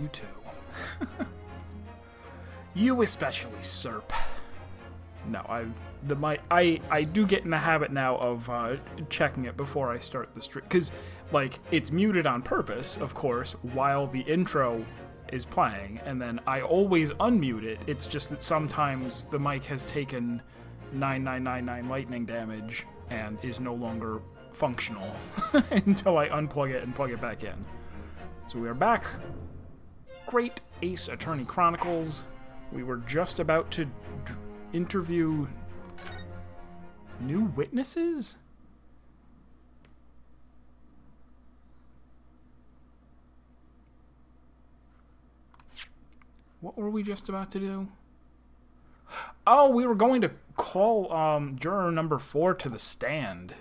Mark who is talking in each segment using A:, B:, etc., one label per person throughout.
A: you too. You especially, Serp. No, I do get in the habit now of checking it before I start the stream, because like it's muted on purpose, of course, while the intro is playing, and then I always unmute it. It's just that sometimes the mic has taken 9999 lightning damage and is no longer functional until I unplug it and plug it back in. So we are back. Great Ace Attorney Chronicles. We were just about to interview new witnesses? What were we just about to do? Oh, we were going to call juror number 4 to the stand.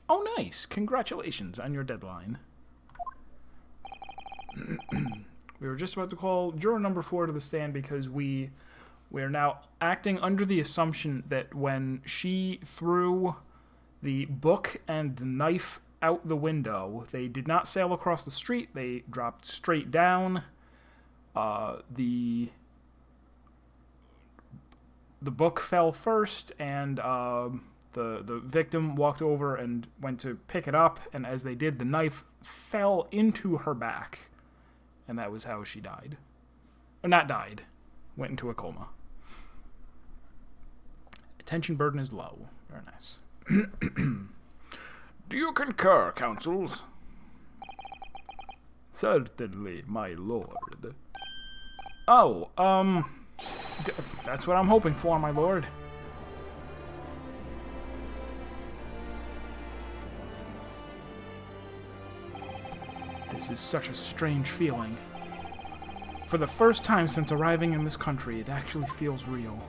A: Oh, nice. Congratulations on your deadline. We were just about to call juror number 4 to the stand because we're now acting under the assumption that when she threw the book and knife out the window, they did not sail across the street. They dropped straight down. The book fell first, and the victim walked over and went to pick it up, and as they did, the knife fell into her back, and that was how she died. Or not died, went into a coma. Attention burden is low. Very nice. Do you concur, counsels? Certainly, my lord. Oh, that's what I'm hoping for, my lord. This is such a strange feeling. For the first time since arriving in this country, it actually feels real.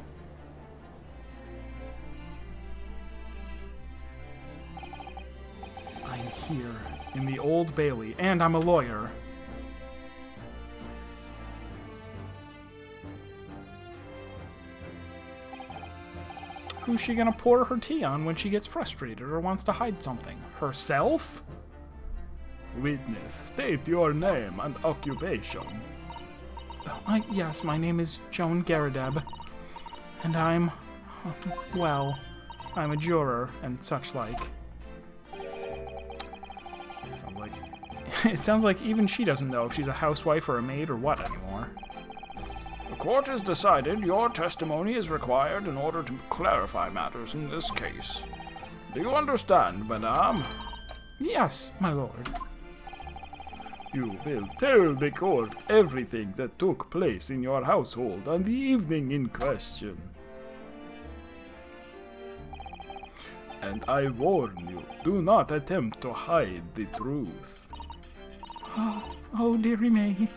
A: I'm here, in the Old Bailey, and I'm a lawyer. Who's she gonna pour her tea on when she gets frustrated or wants to hide something? Herself? Witness, state your name and occupation. Yes, my name is Joan Garadeb, and I'm a juror and such like. It sounds like even she doesn't know if she's a housewife or a maid or what anymore. The court has decided your testimony is required in order to clarify matters in this case. Do you understand, madame? Yes, my lord. You will tell the court everything that took place in your household on the evening in question. And I warn you, do not attempt to hide the truth. Oh, dearie me.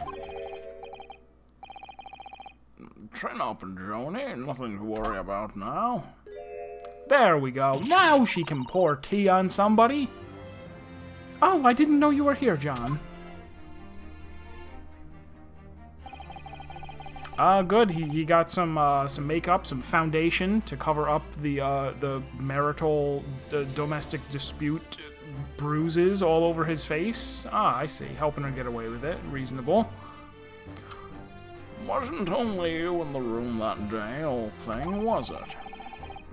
A: Chin up, Joni. Nothing to worry about now. There we go. Now she can pour tea on somebody. Oh, I didn't know you were here, John. Good. He got some makeup, some foundation to cover up the marital domestic dispute bruises all over his face. Ah, I see. Helping her get away with it. Reasonable. Wasn't only you in the room that day, old thing, was it?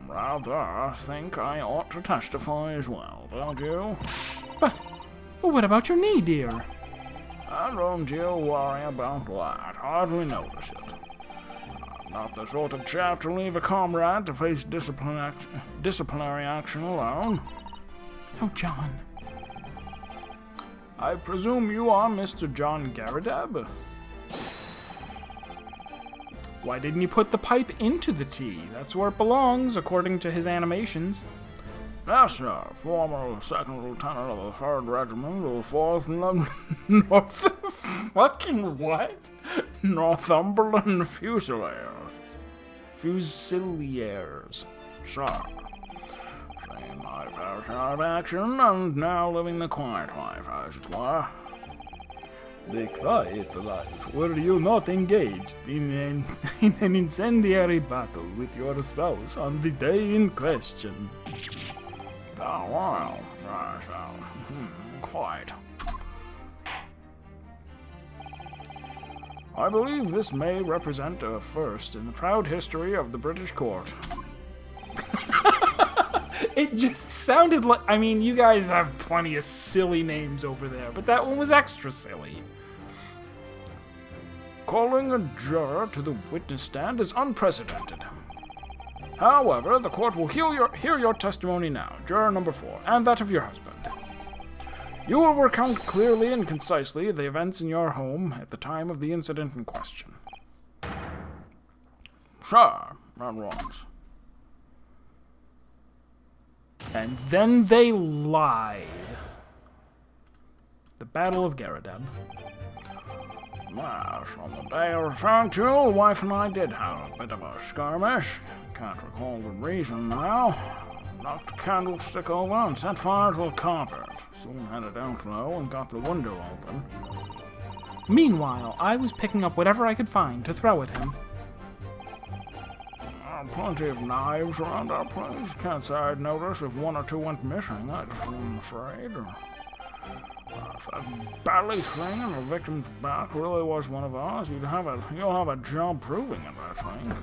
A: Rather, I think I ought to testify as well, don't you? But what about your knee, dear? Don't you worry about that. Hardly notice it. I'm not the sort of chap to leave a comrade to face disciplinary action alone. Oh, John. I presume you are Mr. John Garadeb? Why didn't he put the pipe into the tea? That's where it belongs, according to his animations. Yes, sir. Former second lieutenant of the 3rd Regiment of the 4th fucking what? Northumberland Fusiliers. Sir. Same my fair share of action, and now living the quiet life, as it were. The quiet life? Were you not engaged in an incendiary battle with your spouse on the day in question? Oh, well, quiet. I believe this may represent a first in the proud history of the British court. It just sounded like... I mean, you guys have plenty of silly names over there, but that one was extra silly. Calling a juror to the witness stand is unprecedented. However, the court will hear your testimony now, juror number 4, and that of your husband. You will recount clearly and concisely the events in your home at the time of the incident in question. Sure, that was. And then they lied. The Battle of Garrideb. Well, on the day I referred to, the wife and I did have a bit of a skirmish. Can't recall the reason now. Knocked the candlestick over and set fire to the carpet. Soon had it out low and got the window open. Meanwhile, I was picking up whatever I could find to throw at him. Plenty of knives around our place. Can't say I'd notice if 1 or 2 went missing. I just wasn't afraid. If that belly thing in the victim's back really was one of ours, you'll have a job proving it, I think.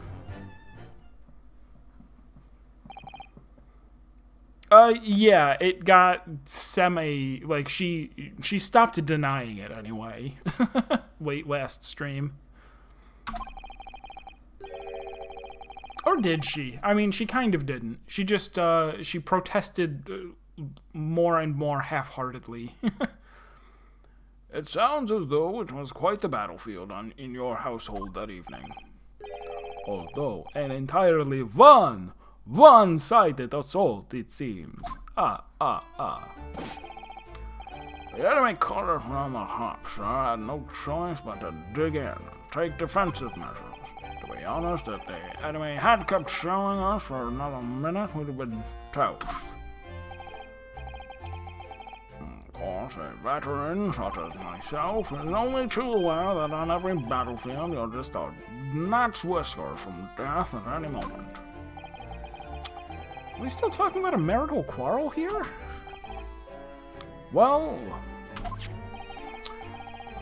A: Yeah, it got like, she stopped denying it anyway. Late last stream. Or did she? I mean, she kind of didn't. She just, she protested more and more half-heartedly. It sounds as though it was quite the battlefield in your household that evening. Although an entirely one-sided assault, it seems. The enemy caught us on the hop, sir. I had no choice but to dig in and take defensive measures. To be honest, if the enemy had kept shelling us for another minute, we'd have been toast. Of course, a veteran such as myself is only too aware that on every battlefield you're just a gnat's whisker from death at any moment. Are we still talking about a marital quarrel here? Well,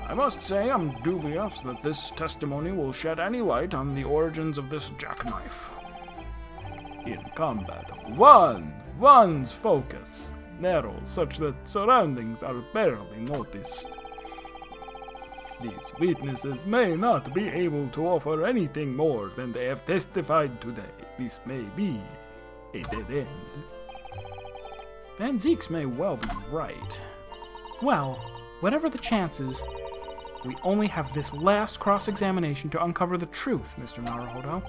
A: I must say I'm dubious that this testimony will shed any light on the origins of this jackknife. In combat, one's focus narrows such that surroundings are barely noticed. These witnesses may not be able to offer anything more than they have testified today. This may be a dead end. Van Zieks may well be right. Well, whatever the chances, we only have this last cross-examination to uncover the truth, Mr. Naruhodo.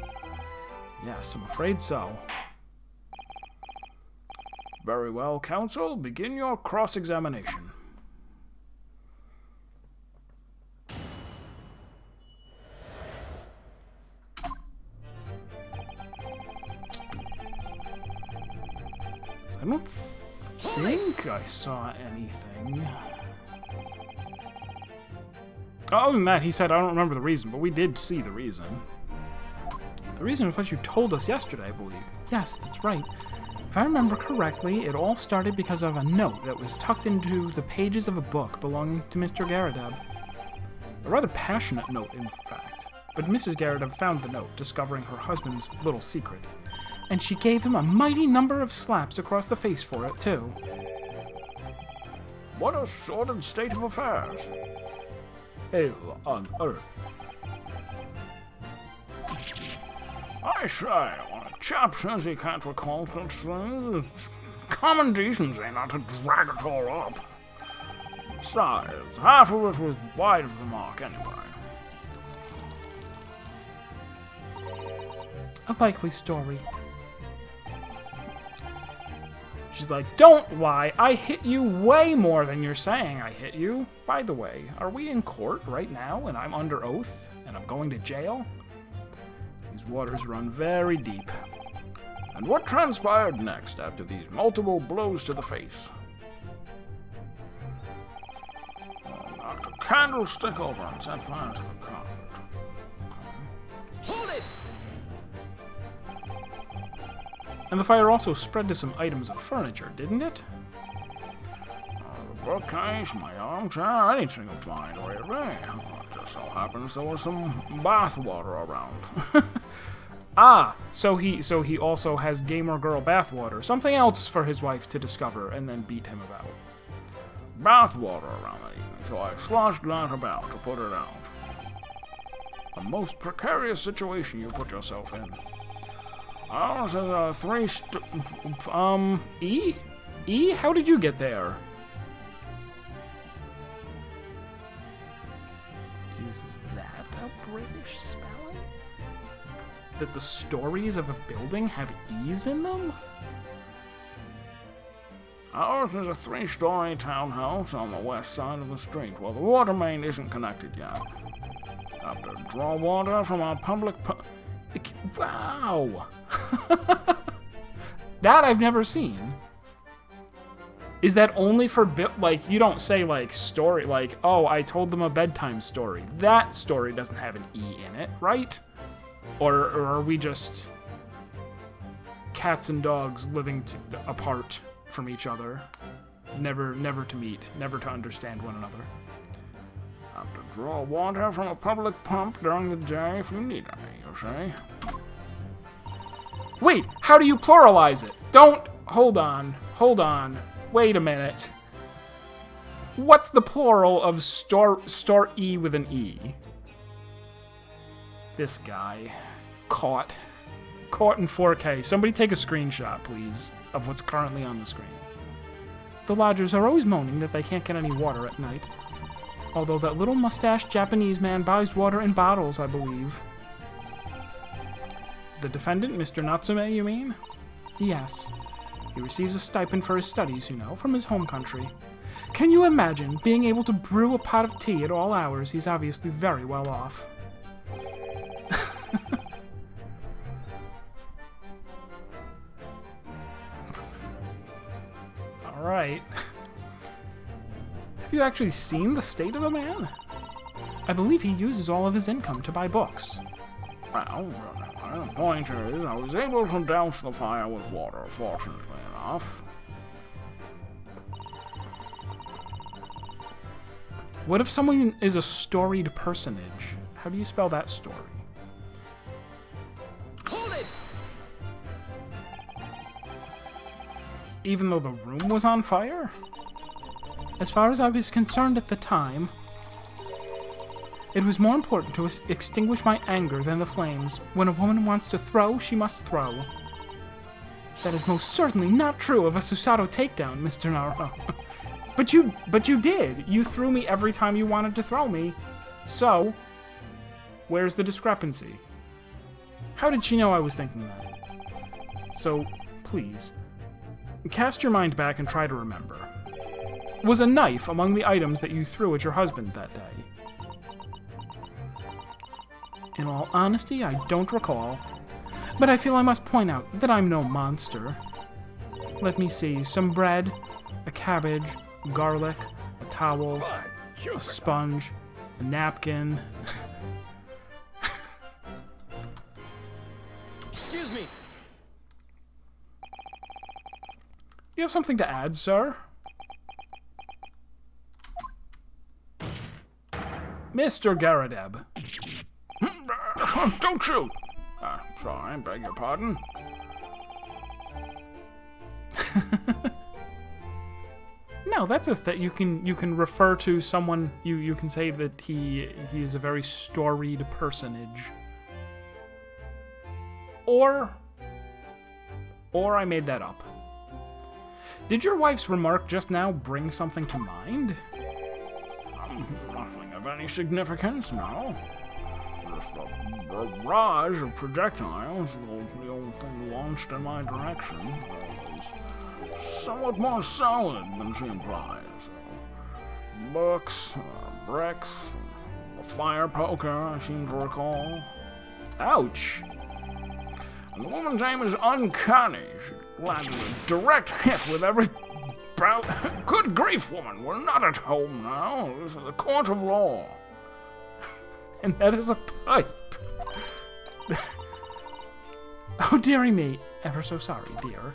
A: Yes, I'm afraid so. Very well, counsel. Begin your cross-examination. I don't think I saw anything. Other than that, he said, I don't remember the reason, but we did see the reason. The reason was what you told us yesterday, I believe. Yes, that's right. If I remember correctly, it all started because of a note that was tucked into the pages of a book belonging to Mr. Garrideb. A rather passionate note, in fact. But Mrs. Garrideb found the note, discovering her husband's little secret. And she gave him a mighty number of slaps across the face for it, too. What a sordid state of affairs. Hell on earth. I say, when a chap says he can't recall such things, it's common decency not to drag it all up. Besides, half of it was wide of the mark anyway. A likely story. She's like, don't lie, I hit you way more than you're saying I hit you. By the way, are we in court right now and I'm under oath and I'm going to jail? These waters run very deep. And what transpired next after these multiple blows to the face? Knocked a candlestick over and set fire to the carpet. Hold it! And the fire also spread to some items of furniture, didn't it? The
B: bookcase, my armchair, anything of mine, really. It just so happens there was some bath water around.
A: Ah, so he also has gamer girl bathwater, something else for his wife to discover and then beat him about.
B: Bath water around the evening, so I sloshed that about to put it out. A most precarious situation you put yourself in. Ours is a
A: E? E? How did you get there? Is that a British spelling? That the stories of a building have E's in them?
B: Ours is a 3-story townhouse on the west side of the street. Well, the water main isn't connected yet. Have to draw water from our public
A: Wow! That I've never seen. Is that only for like, you don't say like story, like, oh, I told them a bedtime story. That story doesn't have an E in it, right? Or are we just cats and dogs living apart from each other, never to meet, never to understand one another?
B: Have to draw water from a public pump during the day if you need any, you say?
A: Wait, how do you pluralize it? Hold on, wait a minute. What's the plural of start E with an E? This guy. Caught in 4K. Somebody take a screenshot, please, of what's currently on the screen. The lodgers are always moaning that they can't get any water at night. Although that little mustached Japanese man buys water in bottles, I believe. The defendant, Mr. Natsume, you mean? Yes. He receives a stipend for his studies, you know, from his home country. Can you imagine being able to brew a pot of tea at all hours? He's obviously very well off. Alright. Have you actually seen the state of the man? I believe he uses all of his income to buy books.
B: Well, the point is, I was able to douse the fire with water, fortunately enough.
A: What if someone is a storied personage? How do you spell that story?
C: Hold it!
A: Even though the room was on fire? As far as I was concerned at the time, it was more important to extinguish my anger than the flames. When a woman wants to throw, she must throw. That is most certainly not true of a Susato takedown, Mr. Naruto. But you did. You threw me every time you wanted to throw me. So, where's the discrepancy? How did she know I was thinking that? So, please, cast your mind back and try to remember. Was a knife among the items that you threw at your husband that day? In all honesty, I don't recall. But I feel I must point out that I'm no monster. Let me see. Some bread, a cabbage, garlic, a towel, a sponge, a napkin.
C: Excuse me.
A: You have something to add, sir? Mr. Garadeb.
B: Don't shoot! Sorry, beg your pardon.
A: No, that's a thing. You can refer to someone. You can say that he is a very storied personage. Or I made that up. Did your wife's remark just now bring something to mind?
B: Nothing of any significance, no. Just a barrage of projectiles, the old thing launched in my direction. Was somewhat more solid than she implies. Books, bricks, a fire poker, I seem to recall.
A: Ouch!
B: And the woman's aim is uncanny. She landed a direct hit with every... Good grief, woman, we're not at home now. This is a court of law.
A: And that is a pipe. Oh, dearie me. Ever so sorry, dear.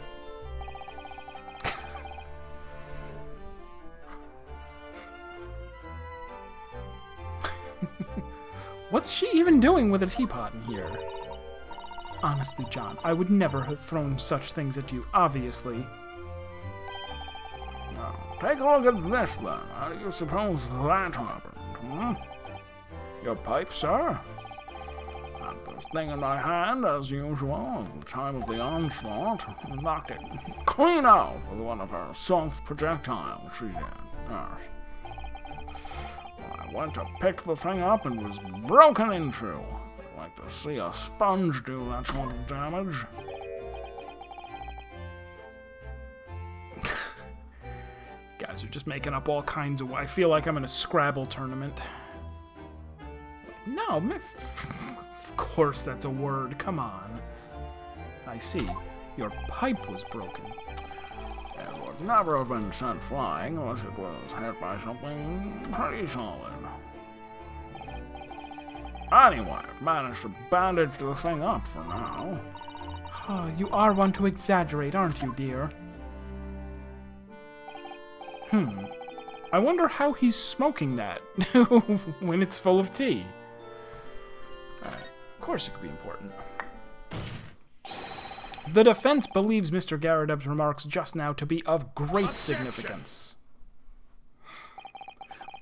A: What's she even doing with a teapot in here? Honestly, John, I would never have thrown such things at you, obviously.
B: Now, take a look at this, then. How do you suppose that happened, hmm? Your pipe, sir? Had this thing in my hand, as usual, at the time of the onslaught, and knocked it clean out with one of her soft projectiles, she did. Yes. When I went to pick the thing up, it was broken into. I'd like to see a sponge do that sort of damage.
A: Guys are just making up all kinds of... I feel like I'm in a Scrabble tournament. No, of course that's a word. Come on. I see. Your pipe was broken.
B: It would never have been sent flying unless it was hit by something pretty solid. Anyway, I've managed to bandage the thing up for now.
A: Oh, you are one to exaggerate, aren't you, dear? I wonder how he's smoking that when it's full of tea. Alright, of course it could be important. The defense believes Mr. Garrideb's remarks just now to be of great significance.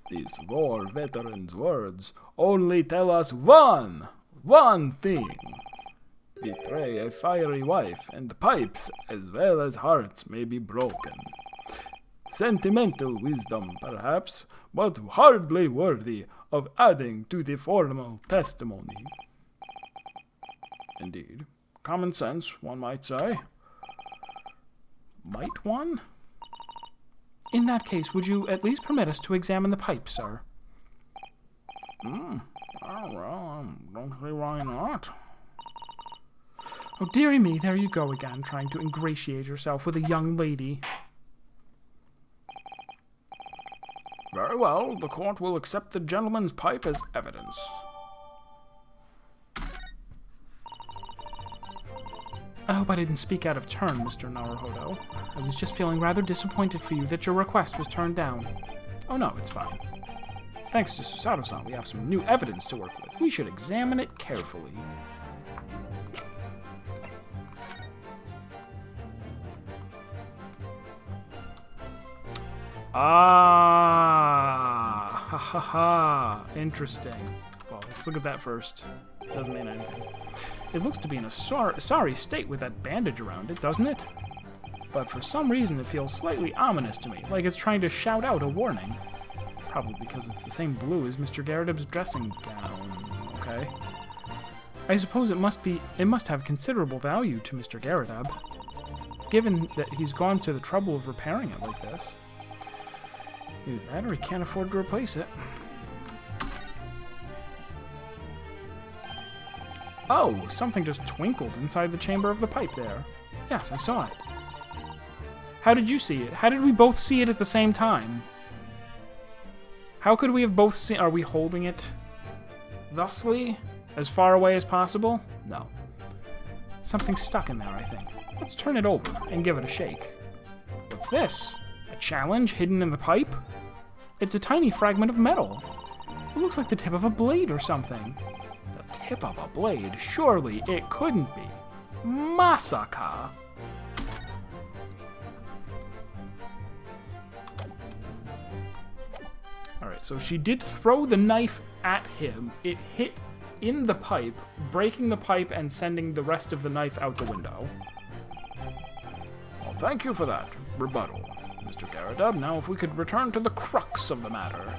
B: These war veterans' words only tell us one thing. Betray a fiery wife, and pipes as well as hearts may be broken. Sentimental wisdom, perhaps, but hardly worthy of adding to the formal testimony. Indeed. Common sense, one might say.
A: Might one? In that case, would you at least permit us to examine the pipe, sir?
B: Oh, well, I don't see why not.
A: Oh, dearie me, there you go again, trying to ingratiate yourself with a young lady.
B: Very well, the court will accept the gentleman's pipe as evidence.
A: I hope I didn't speak out of turn, Mr. Naruhodo. I was just feeling rather disappointed for you that your request was turned down. Oh no, it's fine. Thanks to Susato-san, we have some new evidence to work with. We should examine it carefully. Ah, ha ha ha. Interesting. Well, let's look at that first. Doesn't mean anything. It looks to be in a sorry state with that bandage around it, doesn't it? But for some reason it feels slightly ominous to me, like it's trying to shout out a warning. Probably because it's the same blue as Mr. Garrideb's dressing gown, okay? I suppose it must have considerable value to Mr. Garrideb, given that he's gone to the trouble of repairing it like this. Either that or he can't afford to replace it. Oh, something just twinkled inside the chamber of the pipe there. Yes, I saw it. How did you see it? How did we both see it at the same time? How could we have both seen... Are we holding it thusly? As far away as possible? No. Something's stuck in there, I think. Let's turn it over and give it a shake. What's this? A challenge hidden in the pipe? It's a tiny fragment of metal. It looks like the tip of a blade or something. Tip of a blade? Surely it couldn't be. Masaka! Alright, so she did throw the knife at him. It hit in the pipe, breaking the pipe and sending the rest of the knife out the window.
B: Well, thank you for that rebuttal, Mr. Garrideb. Now, if we could return to the crux of the matter.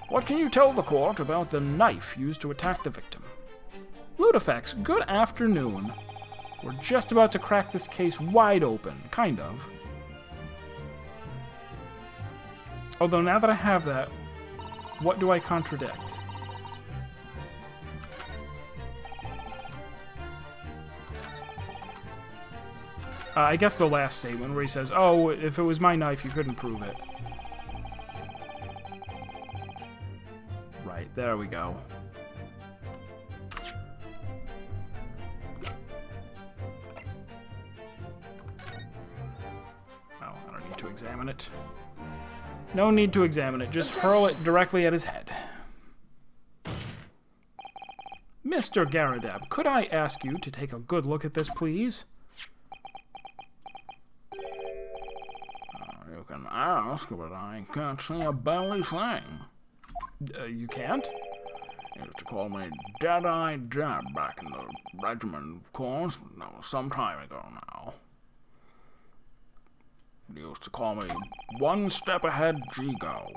B: What can you tell the court about the knife used to attack the victim?
A: Ludifex, good afternoon. We're just about to crack this case wide open, kind of. Although now that I have that, what do I contradict? I guess the last statement where he says, oh, if it was my knife, you couldn't prove it. Right, there we go. Examine it. No need to examine it, just hurl it directly at his head. Mr. Garadeb, could I ask you to take a good look at this, please?
B: You can ask, but I can't see a belly thing.
A: You can't?
B: They used to call me Dead-Eye Dad back in the regiment, of course, but that was some time ago now. They used to call me One Step Ahead Jigo.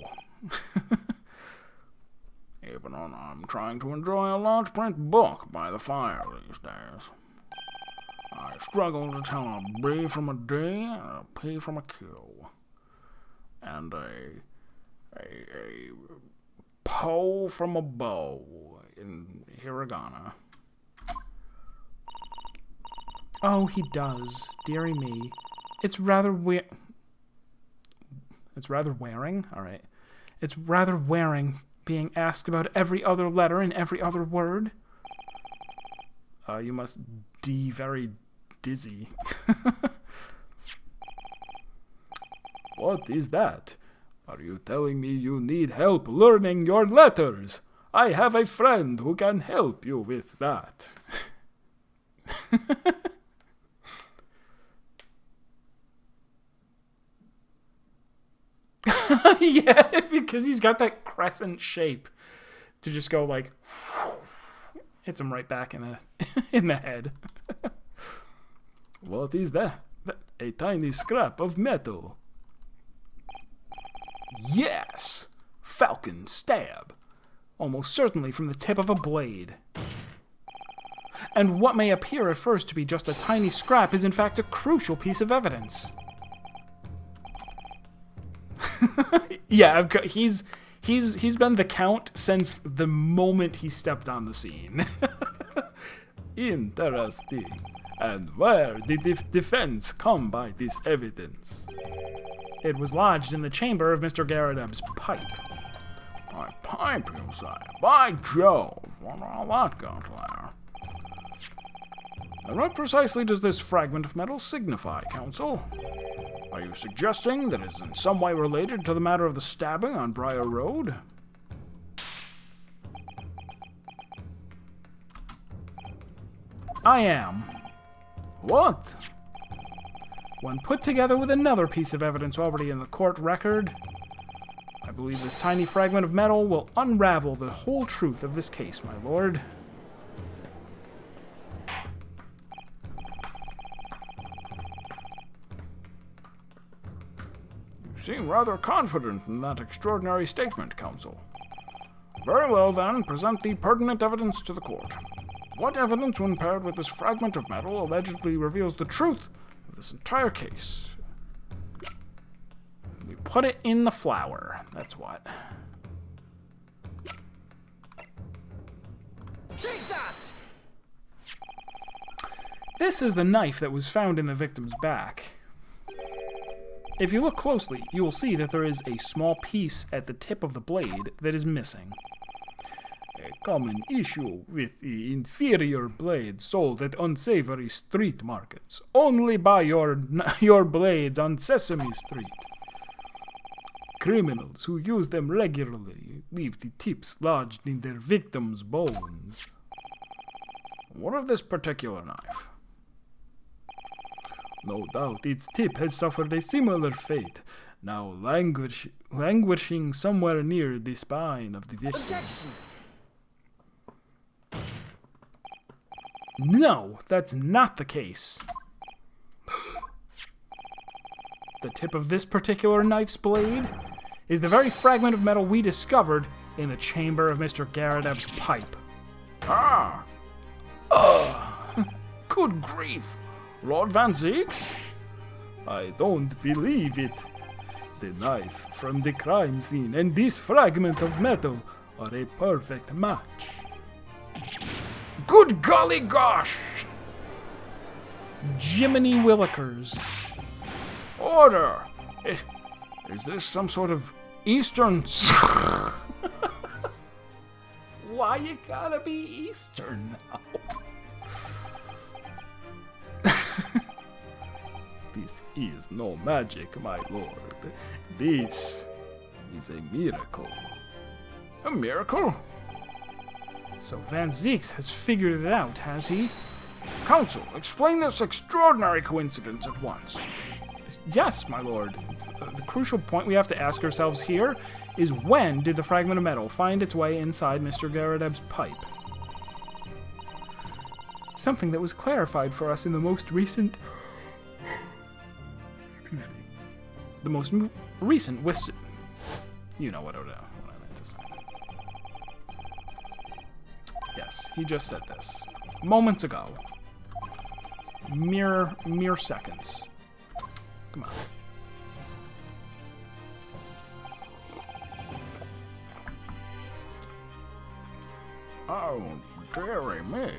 B: Even when I'm trying to enjoy a large print book by the fire these days. I struggle to tell a B from a D and a P from a Q. And a po from a bow in hiragana.
A: Oh, he does. Dearie me. It's rather It's rather wearing? Alright. It's rather wearing being asked about every other letter and every other word. You must be very dizzy.
B: What is that? Are you telling me you need help learning your letters? I have a friend who can help you with that.
A: Yeah, because he's got that crescent shape to just go like hits him right back in the head.
B: What is that? A tiny scrap of metal.
A: Yes! Falcon stab. Almost certainly from the tip of a blade. And what may appear at first to be just a tiny scrap is in fact a crucial piece of evidence. Yeah, he's been the Count since the moment he stepped on the scene.
B: Interesting. And where did the defense come by this evidence?
A: It was lodged in the chamber of Mr. Garadeb's pipe.
B: My pipe, you say? By Jove, what all that got there?
A: And what precisely does this fragment of metal signify, Counsel? Are you suggesting that it is in some way related to the matter of the stabbing on Briar Road? I am.
B: What?
A: When put together with another piece of evidence already in the court record, I believe this tiny fragment of metal will unravel the whole truth of this case, my lord.
B: You seem rather confident in that extraordinary statement, Counsel. Very well, then, present the pertinent evidence to the court. What evidence, when paired with this fragment of metal, allegedly reveals the truth of this entire case?
A: We put it in the flour. That's what.
C: Take that!
A: This is the knife that was found in the victim's back. If you look closely, you will see that there is a small piece at the tip of the blade that is missing.
B: A common issue with the inferior blade sold at unsavory street markets.
A: Only buy your blades on Sesame Street.
B: Criminals who use them regularly leave the tips lodged in their victims' bones.
A: What of this particular knife?
B: No doubt its tip has suffered a similar fate, now languishing somewhere near the spine of the victim.
C: Objection!
A: No, that's not the case. The tip of this particular knife's blade is the very fragment of metal we discovered in the chamber of Mr. Garadeb's pipe.
B: Ah! Good grief! Lord Van Zeeks? I don't believe it. The knife from the crime scene and this fragment of metal are a perfect match.
A: Good golly gosh! Jiminy Willikers.
B: Order! Is this some sort of Eastern...
A: Why you gotta be Eastern now?
B: This is no magic, my lord. This is a miracle.
A: A miracle? So Van Zieks has figured it out, has he?
B: Counsel, explain this extraordinary coincidence at once.
A: Yes, my lord. The crucial point we have to ask ourselves here is when did the fragment of metal find its way inside Mr. Garrideb's pipe? Something that was clarified for us in the most recent... The most recent You know what I meant to say. Yes, he just said this. Moments ago. Mere seconds. Come on.
B: Oh, dearie me.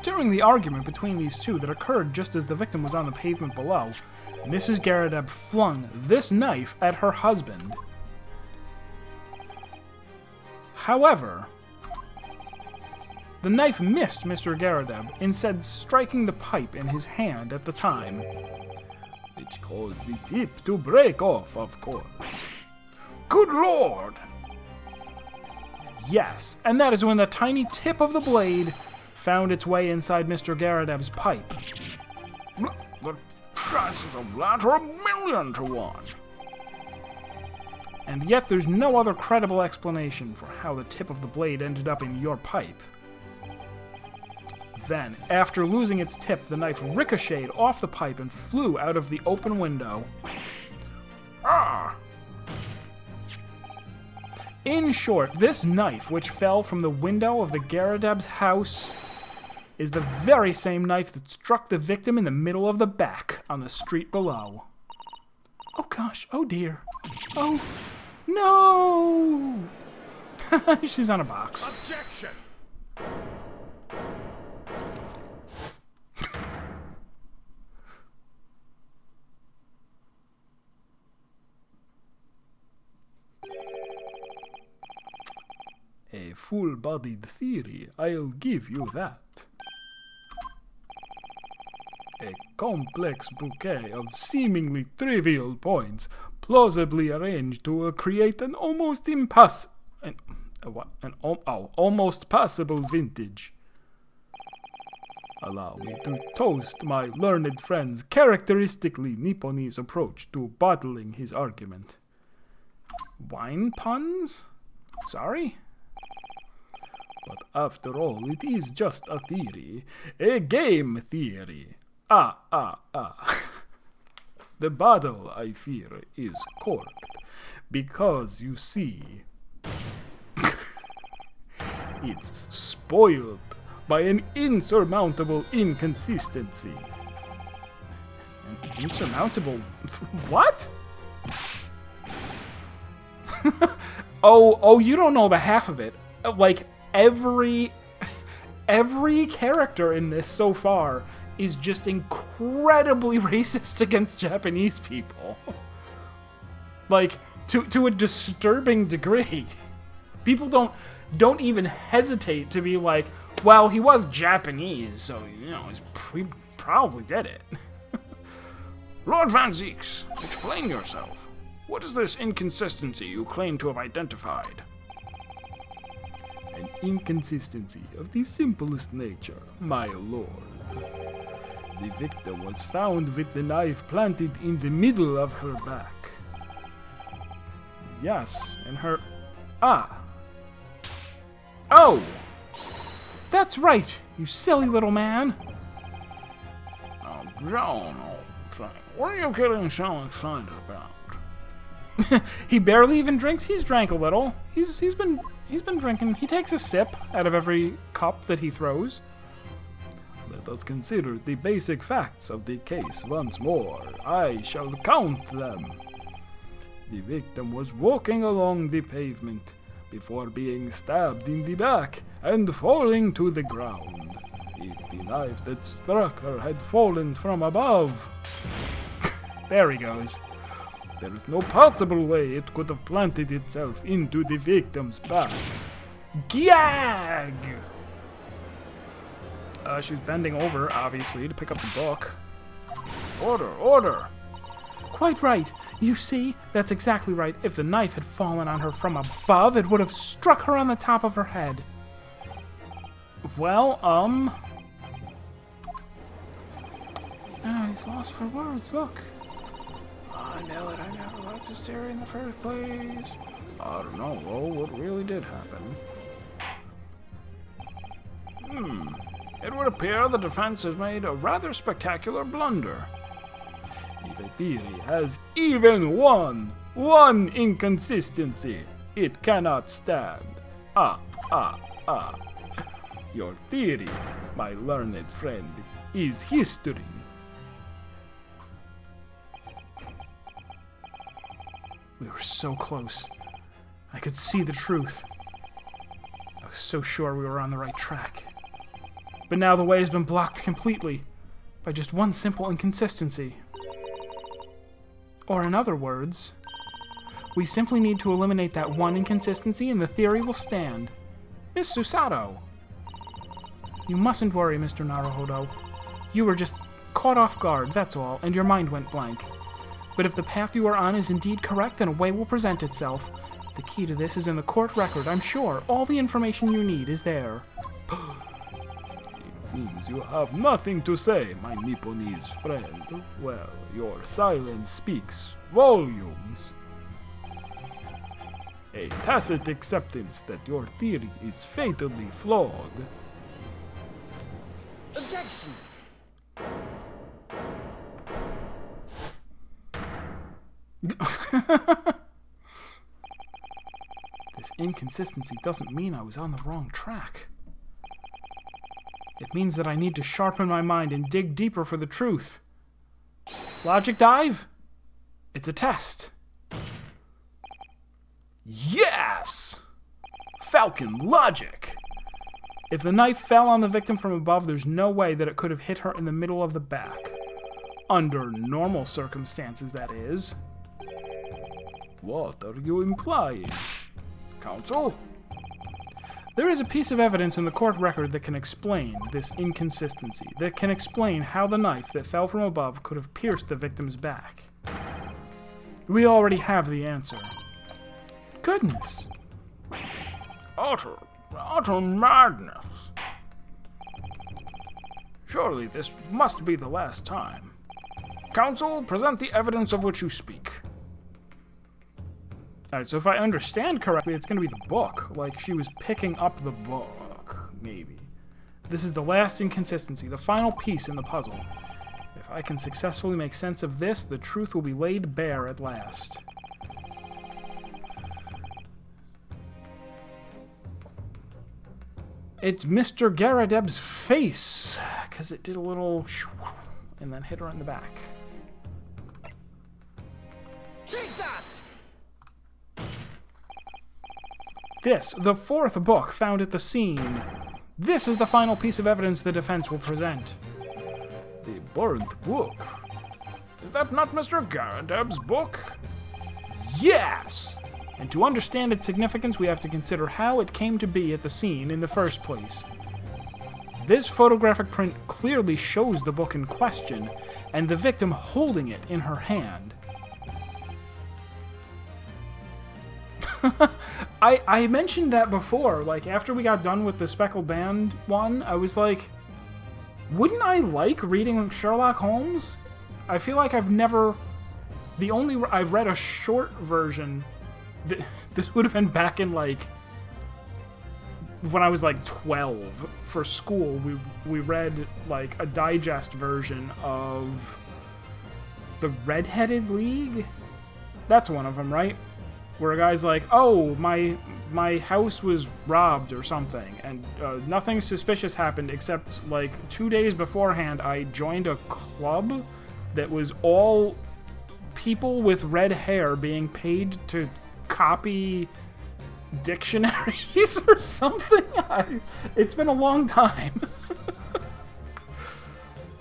A: During the argument between these two that occurred just as the victim was on the pavement below, Mrs. Garrideb flung this knife at her husband. However, the knife missed Mr. Garrideb, instead striking the pipe in his hand at the time.
B: Which caused the tip to break off, of course.
A: Good Lord! Yes, and that is when the tiny tip of the blade found its way inside Mr. Garrideb's pipe.
B: The chances of that are 1,000,000 to 1.
A: And yet there's no other credible explanation for how the tip of the blade ended up in your pipe. Then, after losing its tip, the knife ricocheted off the pipe and flew out of the open window.
B: Ah!
A: In short, this knife, which fell from the window of the Garrideb's house, is the very same knife that struck the victim in the middle of the back on the street below. Oh gosh, oh dear. Oh, no! She's on a box.
B: Objection!
A: A full-bodied theory, I'll give you that. A complex bouquet of seemingly trivial points, plausibly arranged to create an almost almost passable vintage. Allow me to toast my learned friend's characteristically Nipponese approach to bottling his argument. Wine puns? Sorry? But after all, it is just a theory. A game theory. The bottle, I fear, is corked. Because, you see, it's spoiled by an insurmountable inconsistency. An insurmountable... What? Oh, you don't know the half of it. Like, every character in this so far is just incredibly racist against Japanese people. Like, to a disturbing degree. People don't even hesitate to be like, well, he was Japanese, so, you know, he probably did it.
B: Lord Van Zieks, explain yourself. What is this inconsistency you claim to have identified?
A: An inconsistency of the simplest nature, my lord. The victim was found with the knife planted in the middle of her back. Yes, in her... Oh! That's right, you silly little man.
B: Oh, John, old thing, what are you getting so excited about?
A: He barely even drinks. He's drank a little. He's been drinking. He takes a sip out of every cup that he throws. Let us consider the basic facts of the case once more. I shall count them. The victim was walking along the pavement before being stabbed in the back and falling to the ground. If the knife that struck her had fallen from above... There he goes. There is no possible way it could have planted itself into the victim's back. Gag! She was bending over, obviously, to pick up the book.
B: Order!
A: Quite right. You see, that's exactly right. If the knife had fallen on her from above, it would have struck her on the top of her head. Well, he's lost for words, look. I knew it. I never liked this theory in the first place.
B: I don't know, though, what really did happen. It would appear the defense has made a rather spectacular blunder. If a theory has even one inconsistency, it cannot stand. Your theory, my learned friend, is history.
A: We were so close. I could see the truth. I was so sure we were on the right track. But now the way has been blocked completely by just one simple inconsistency. Or in other words, we simply need to eliminate that one inconsistency and the theory will stand. Miss Susato! You mustn't worry, Mr. Naruhodo. You were just caught off guard, that's all, and your mind went blank. But if the path you are on is indeed correct, then a way will present itself. The key to this is in the court record, I'm sure. All the information you need is there.
B: It seems you have nothing to say, my Nipponese friend. Well, your silence speaks volumes. A tacit acceptance that your theory is fatally flawed.
C: Objection!
A: This inconsistency doesn't mean I was on the wrong track. It means that I need to sharpen my mind and dig deeper for the truth. Logic dive? It's a test.
B: Yes! Falcon logic!
A: If the knife fell on the victim from above, there's no way that it could have hit her in the middle of the back. Under normal circumstances, that is.
B: What are you implying? Counsel?
A: There is a piece of evidence in the court record that can explain this inconsistency, that can explain how the knife that fell from above could have pierced the victim's back. We already have the answer. Goodness.
B: Utter madness. Surely this must be the last time. Counsel, present the evidence of which you speak.
A: Alright, so if I understand correctly, it's going to be the book. Like, she was picking up the book, maybe. This is the last inconsistency, the final piece in the puzzle. If I can successfully make sense of this, the truth will be laid bare at last. It's Mr. Garadeb's face, because it did a little and then hit her in the back.
C: Take that!
A: This, the fourth book found at the scene. This is the final piece of evidence the defense will present.
B: The burnt book? Is that not Mr. Garadeb's book?
A: Yes! And to understand its significance, we have to consider how it came to be at the scene in the first place. This photographic print clearly shows the book in question, and the victim holding it in her hand. I mentioned that before, like, after we got done with the Speckled Band one, I was like, wouldn't I like reading Sherlock Holmes? I feel like I've read a short version. This would have been back in, like, when I was, like, 12 for school. We read, like, a digest version of the Red-Headed League? That's one of them, right? Where a guy's like, oh, my house was robbed or something, and nothing suspicious happened except, like, 2 days beforehand, I joined a club that was all people with red hair being paid to copy dictionaries or something. It's been a long time.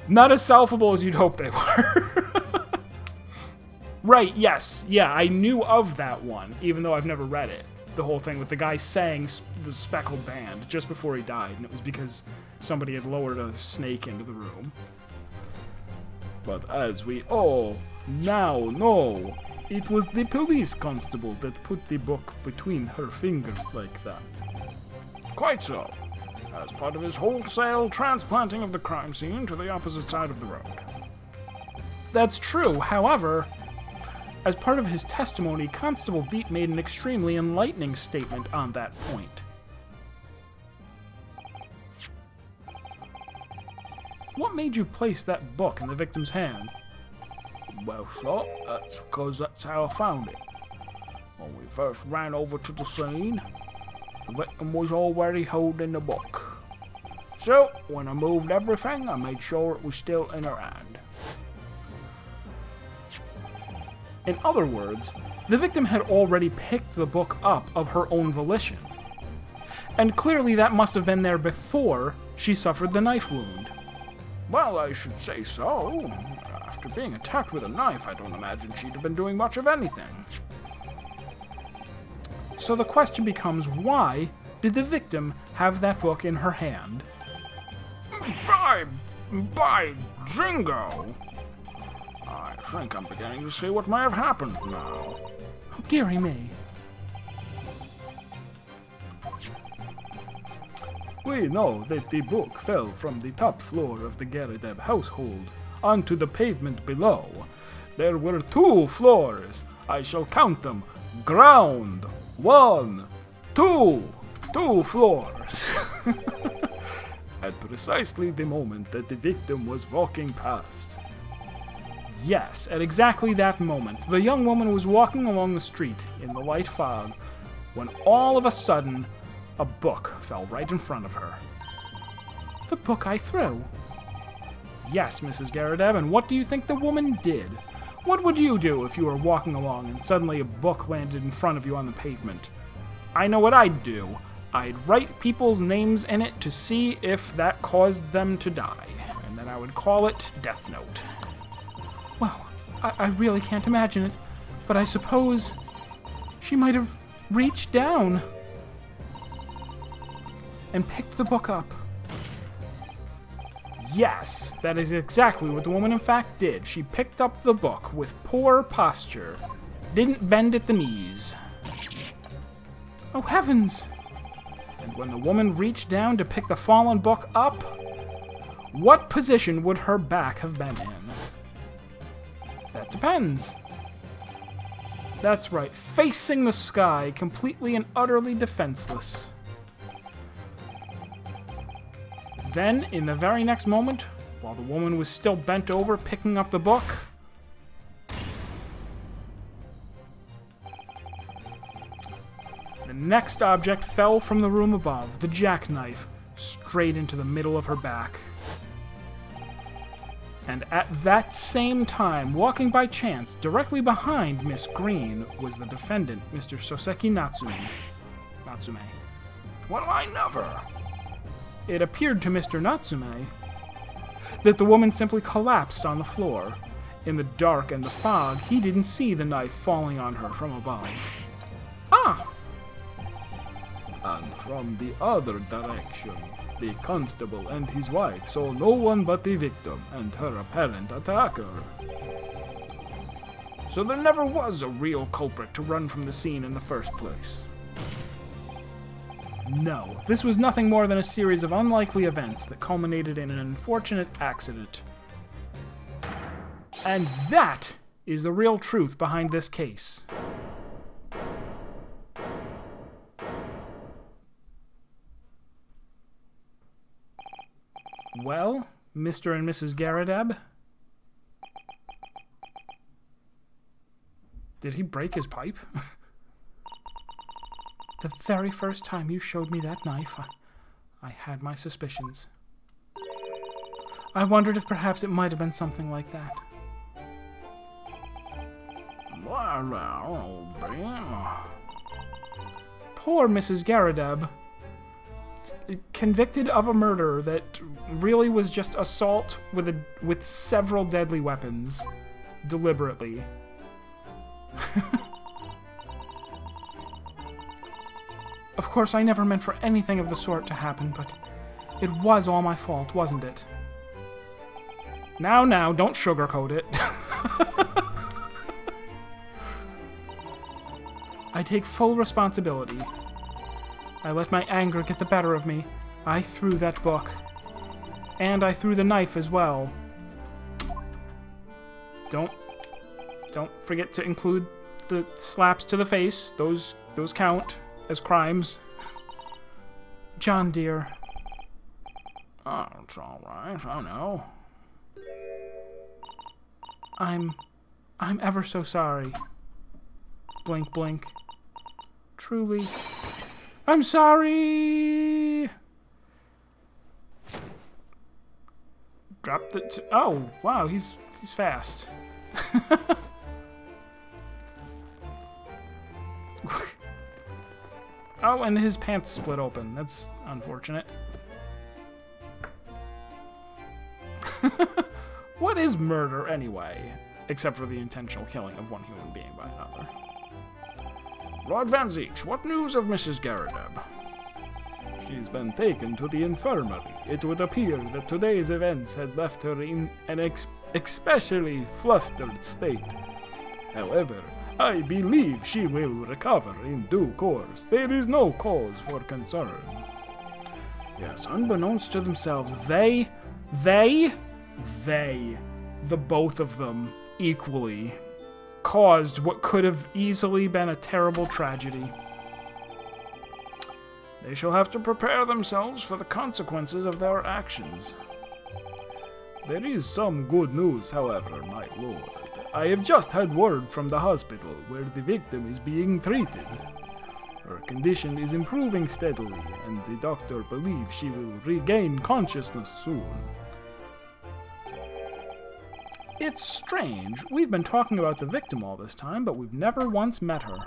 A: Not as solvable as you'd hope they were. Right, yes. Yeah, I knew of that one, even though I've never read it. The whole thing with the guy saying the Speckled Band just before he died, and it was because somebody had lowered a snake into the room.
B: But as we all
A: Now, no. It was the police constable that put the book between her fingers like that.
B: Quite so. As part of his wholesale transplanting of the crime scene to the opposite side of the road.
A: That's true. However, as part of his testimony, Constable Beat made an extremely enlightening statement on that point. What made you place that book in the victim's hand?
B: Well, sir, that's because that's how I found it. When we first ran over to the scene, the victim was already holding the book. So, when I moved everything, I made sure it was still in her hand.
A: In other words, the victim had already picked the book up of her own volition. And clearly that must have been there before she suffered the knife wound.
B: Well, I should say so. After being attacked with a knife, I don't imagine she'd have been doing much of anything.
A: So the question becomes, why did the victim have that book in her hand?
B: By Jingo! I think I'm beginning to see what may have happened now.
A: Oh, dearie me.
B: We know that the book fell from the top floor of the Garadeb household onto the pavement below. There were 2 floors. I shall count them. Ground. 1, 2. 2 floors. At precisely the moment that the victim was walking past.
A: Yes, at exactly that moment, the young woman was walking along the street in the light fog when all of a sudden, a book fell right in front of her. The book I threw. Yes, Mrs. Garadeb, and what do you think the woman did? What would you do if you were walking along and suddenly a book landed in front of you on the pavement? I know what I'd do. I'd write people's names in it to see if that caused them to die, and then I would call it Death Note. Well, I really can't imagine it, but I suppose she might have reached down and picked the book up. Yes, that is exactly what the woman in fact did. She picked up the book with poor posture, didn't bend at the knees. Oh heavens! And when the woman reached down to pick the fallen book up, what position would her back have been in? That depends. That's right, facing the sky, completely and utterly defenseless. Then, in the very next moment, while the woman was still bent over picking up the book, the next object fell from the room above, the jackknife, straight into the middle of her back. And at that same time, walking by chance, directly behind Miss Green, was the defendant, Mr. Soseki Natsume.
B: Well, I never.
A: It appeared to Mr. Natsume that the woman simply collapsed on the floor. In the dark and the fog, he didn't see the knife falling on her from above. Ah!
B: And from the other direction, the constable and his wife saw no one but the victim and her apparent attacker. So there never was a real culprit to run from the scene in the first place.
A: No, this was nothing more than a series of unlikely events that culminated in an unfortunate accident. And that is the real truth behind this case. Well, Mr. and Mrs. Garadeb? Did he break his pipe? The very first time you showed me that knife, I had my suspicions. I wondered if perhaps it might have been something like that.
B: Well,
A: Poor Mrs. Garadeb. Convicted of a murder that really was just assault with several deadly weapons. Deliberately. Of course, I never meant for anything of the sort to happen, but it was all my fault, wasn't it? Now, don't sugarcoat it. I take full responsibility. I let my anger get the better of me. I threw that book. And I threw the knife as well. Don't forget to include the slaps to the face. Those count as crimes. John, dear.
B: Oh, it's all right. I know.
A: I'm ever so sorry. Blink, blink. Truly. I'm sorry! Drop the... oh, wow, he's fast. Oh, and his pants split open. That's unfortunate. What is murder, anyway? Except for the intentional killing of one human being by another.
B: Lord Van Zeeks, what news of Mrs. Garadeb?
D: She's been taken to the infirmary. It would appear that today's events had left her in an especially flustered state. However, I believe she will recover in due course. There is no cause for concern.
A: Yes, unbeknownst to themselves, the both of them, equally, caused what could have easily been a terrible tragedy.
B: They shall have to prepare themselves for the consequences of their actions.
D: There is some good news, however, my lord. I have just had word from the hospital where the victim is being treated. Her condition is improving steadily, and the doctor believes she will regain consciousness soon.
A: It's strange. We've been talking about the victim all this time, but we've never once met her.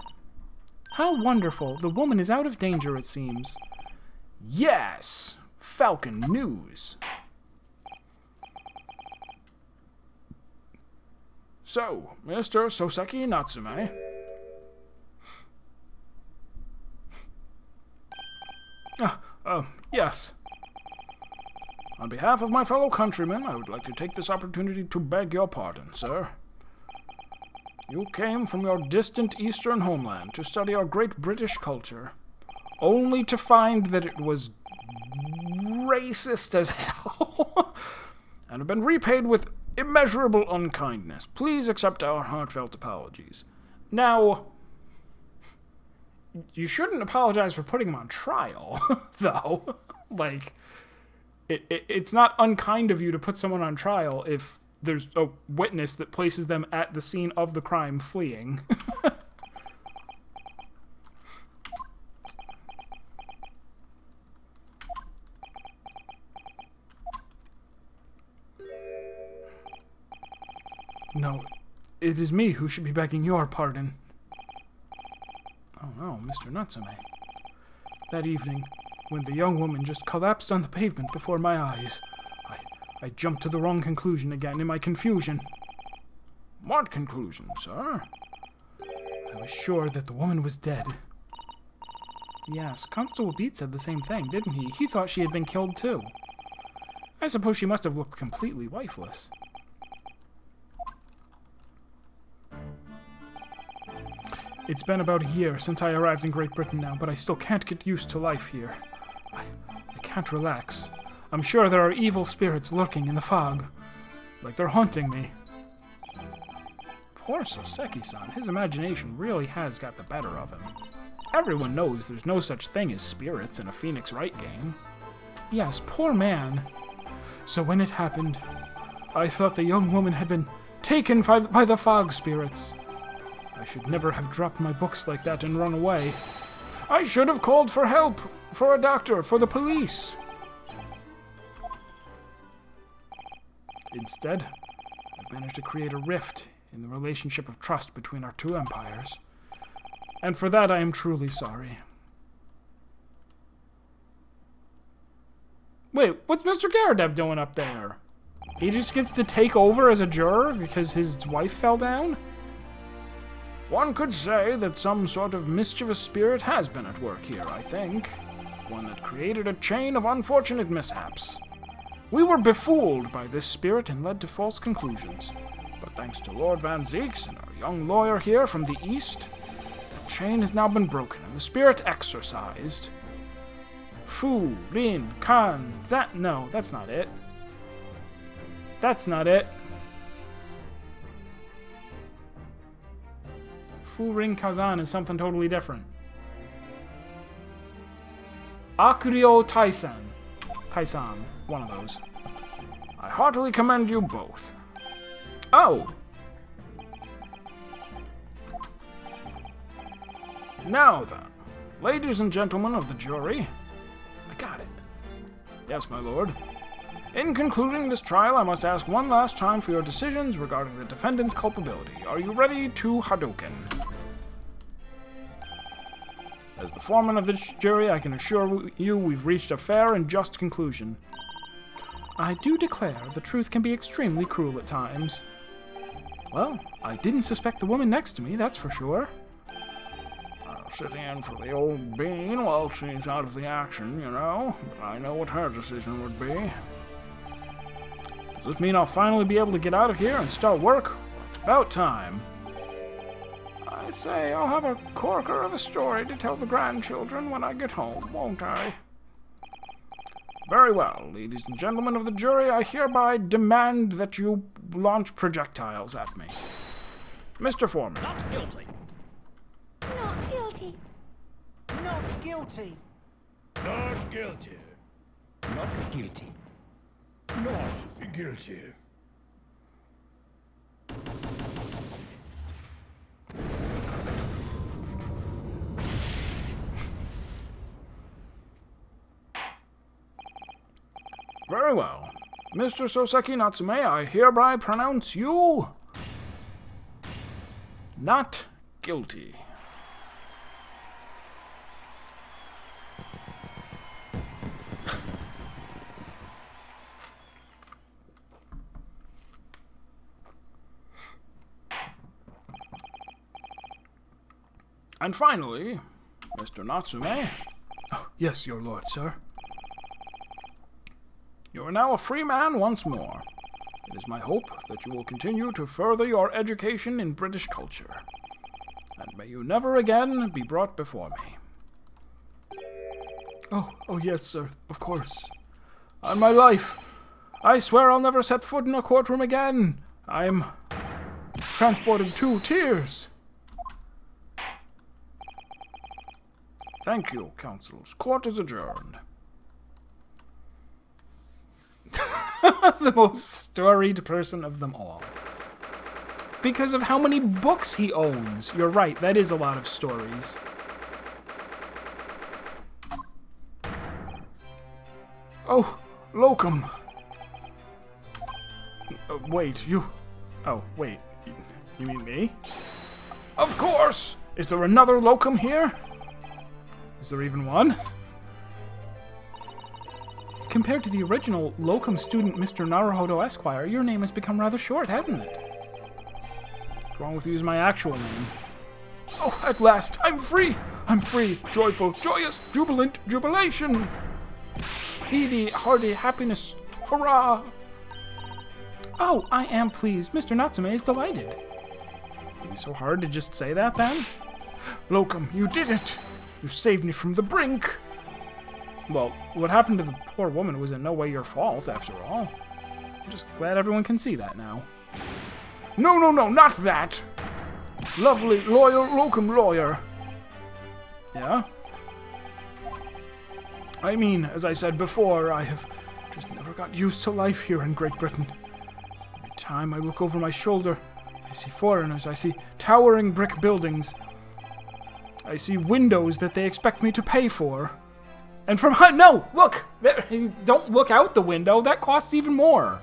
A: How wonderful. The woman is out of danger, it seems.
B: Yes! Falcon news. So, Mr. Soseki Natsume.
A: Yes.
B: On behalf of my fellow countrymen, I would like to take this opportunity to beg your pardon, sir. You came from your distant eastern homeland to study our great British culture, only to find that it was racist as hell, and have been repaid with immeasurable unkindness. Please accept our heartfelt apologies.
A: Now, you shouldn't apologize for putting him on trial, though. Like, it's not unkind of you to put someone on trial if there's a witness that places them at the scene of the crime fleeing. No, it is me who should be begging your pardon. Oh no, Mr. Natsume. That evening, when the young woman just collapsed on the pavement before my eyes, I jumped to the wrong conclusion again in my confusion.
B: What conclusion, sir?
A: I was sure that the woman was dead. Yes, Constable Beat said the same thing, didn't he? He thought she had been killed too. I suppose she must have looked completely lifeless. It's been about a year since I arrived in Great Britain now, but I still can't get used to life here. I can't relax. I'm sure there are evil spirits lurking in the fog, like they're haunting me. Poor Soseki-san, his imagination really has got the better of him. Everyone knows there's no such thing as spirits in a Phoenix Wright game. Yes, poor man. So when it happened, I thought the young woman had been taken by the fog spirits. I should never have dropped my books like that and run away. I should have called for help, for a doctor, for the police. Instead, I've managed to create a rift in the relationship of trust between our two empires. And for that I am truly sorry. Wait, what's Mr. Garadeb doing up there? He just gets to take over as a juror because his wife fell down?
B: One could say that some sort of mischievous spirit has been at work here, I think. One that created a chain of unfortunate mishaps. We were befooled by this spirit and led to false conclusions. But thanks to Lord Van Zeeks and our young lawyer here from the east, the
A: chain has now been broken and the spirit exorcised. Fu, Rin, Kan, Zat. No, that's not it. That's not it. Fu, Rin, Kazan is something totally different. Akuryo Taisan. Taisan. One of those.
B: I heartily commend you both.
A: Oh!
B: Now then, ladies and gentlemen of the jury. I got it. Yes, my lord. In concluding this trial, I must ask one last time for your decisions regarding the defendant's culpability. Are you ready to Hadouken? As the foreman of this jury, I can assure you we've reached a fair and just conclusion.
A: I do declare the truth can be extremely cruel at times. Well, I didn't suspect the woman next to me, that's for sure.
B: Sitting in for the old bean while she's out of the action, you know. But I know what her decision would be.
A: Does this mean I'll finally be able to get out of here and start work? It's about time.
B: I say I'll have a corker of a story to tell the grandchildren when I get home, won't I? Very well, ladies and gentlemen of the jury, I hereby demand that you launch projectiles at me. Mr. Foreman.
C: Not guilty.
E: Not guilty.
C: Not guilty.
F: Not guilty.
C: Not guilty.
F: Not guilty.
B: Very well. Mr. Soseki Natsume, I hereby pronounce you not guilty. And finally, Mr. Natsume.
A: Oh, yes, your lord, sir.
B: You are now a free man once more. It is my hope that you will continue to further your education in British culture. And may you never again be brought before me.
A: Oh yes, sir, of course.
B: On my life, I swear I'll never set foot in a courtroom again. I'm transported to tears. Thank you, counsels. Court is adjourned.
A: The most storied person of them all. Because of how many books he owns. You're right, that is a lot of stories.
B: Oh, Locum.
A: Wait, you... Oh, wait. You mean me?
B: Of course! Is there another Locum here?
A: Is there even one? Compared to the original Locum student Mr. Naruhodo Esquire, your name has become rather short, hasn't it?
B: What's wrong with using my actual name? Oh, at last, I'm free! I'm free, joyful, joyous, jubilant, jubilation! Heedy, hearty happiness, hurrah!
A: Oh, I am pleased. Mr. Natsume is delighted.
B: It'd be so hard to just say that, then? Locum, you did it! You saved me from the brink!
A: Well, what happened to the poor woman was in no way your fault, after all. I'm just glad everyone can see that now.
B: No, not that! Lovely, loyal Locum lawyer.
A: Yeah?
B: I mean, as I said before, I have just never got used to life here in Great Britain. Every time I look over my shoulder, I see foreigners, I see towering brick buildings. I see windows that they expect me to pay for.
A: And from no, look! Don't look out the window, that costs even more.